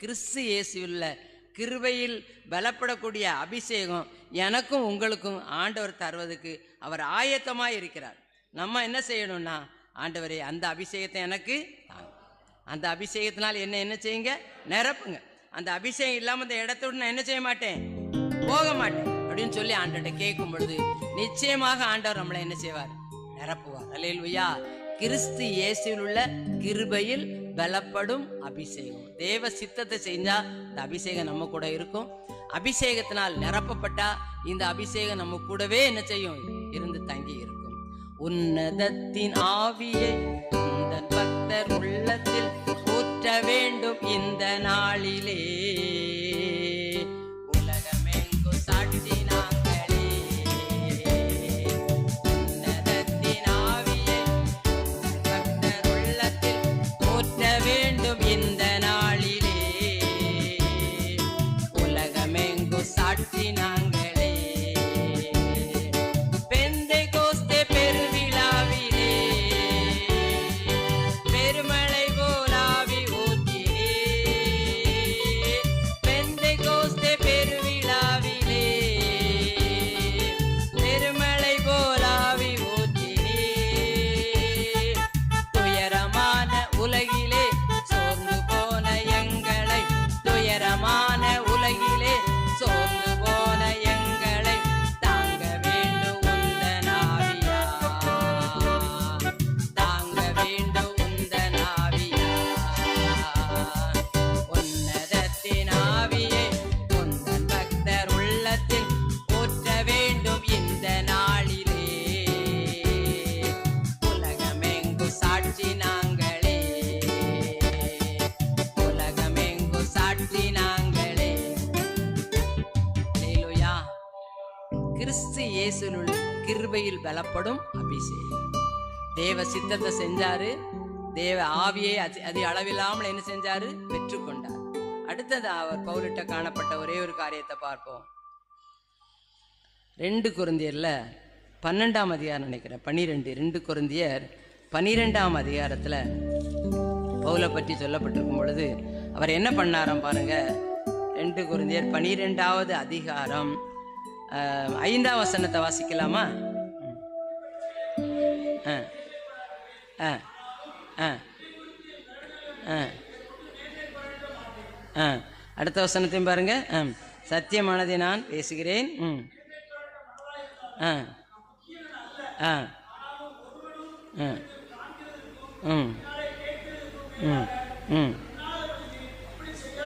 கிறிஸ்து இயேசுவில் கிருபையில் பலப்படக்கூடிய அபிஷேகம் எனக்கும் உங்களுக்கும் ஆண்டவர் தருவதற்கு அவர் ஆயத்தமாக இருக்கிறார். நம்ம என்ன செய்யணும்னா, ஆண்டவரே அந்த அபிஷேகத்தை எனக்கு தாங்க, அந்த அபிஷேகத்தினால் என்ன செய்யுங்க, நிரப்புங்க. அந்த அபிஷேகம் இல்லாமல் அந்த இடத்த விட்டு நான் என்ன செய்ய மாட்டேன், போக மாட்டேன் அப்படின்னு சொல்லி ஆண்டவர்கிட்ட கேட்கும் பொழுது நிச்சயமாக ஆண்டவர் நம்மளை என்ன செய்வார், நிரப்புவார். அல்லேலூயா. கிறிஸ்து இயேசுவில் உள்ள கிருபையில் பலப்படும் அபிஷேகம். தேவ சித்தத்தை செஞ்சா இந்த அபிஷேகம் நம்ம கூட இருக்கும். அபிஷேகத்தினால் நிரப்பப்பட்டா இந்த அபிஷேகம் நம்ம கூடவே என்ன செய்யும், இருந்து தங்கி இருக்கும். உன்னதத்தின் ஆவியை உந்தன் பக்தர் உள்ளத்தில் ஊற்ற வேண்டும் இந்த நாளிலே. உலகமெங்கும் சாட்சி நாங்களே. உன்னதத்தின் ஆவியை பக்தர் உள்ளத்தில் ஊற்ற வேண்டும் இந்த நாளிலே. உலகமெங்கும் சாட்சி நாங்களே. கிறிஸ்து இயேசுவில் கிருபையில் பலப்படும் அபிஷேகம். தேவ சித்தத்தை செஞ்சாரு, தேவ ஆவியை அது அளவில்லாமல் என்ன செஞ்சாரு, பெற்றுக்கொண்டார். அடுத்தது அவர் பவுலிட்ட காணப்பட்ட ஒரே ஒரு காரியத்தை பார்ப்போம். 2 கொரிந்தியர்ல 12ஆம் அதிகாரம் நினைக்கிறேன், 2 கொரிந்தியர் 12ஆம் அதிகாரத்தில் பவுலை பற்றி சொல்லப்பட்டிருக்கும் பொழுது அவர் என்ன பண்ணாராம் பாருங்க. 2 கொரிந்தியர் 12ஆவது அதிகாரம் 5ஆம் வசனத்தை வாசிக்கலாமா? அடுத்த வசனத்தையும் பாருங்க. சத்தியமானதை நான் பேசுகிறேன்.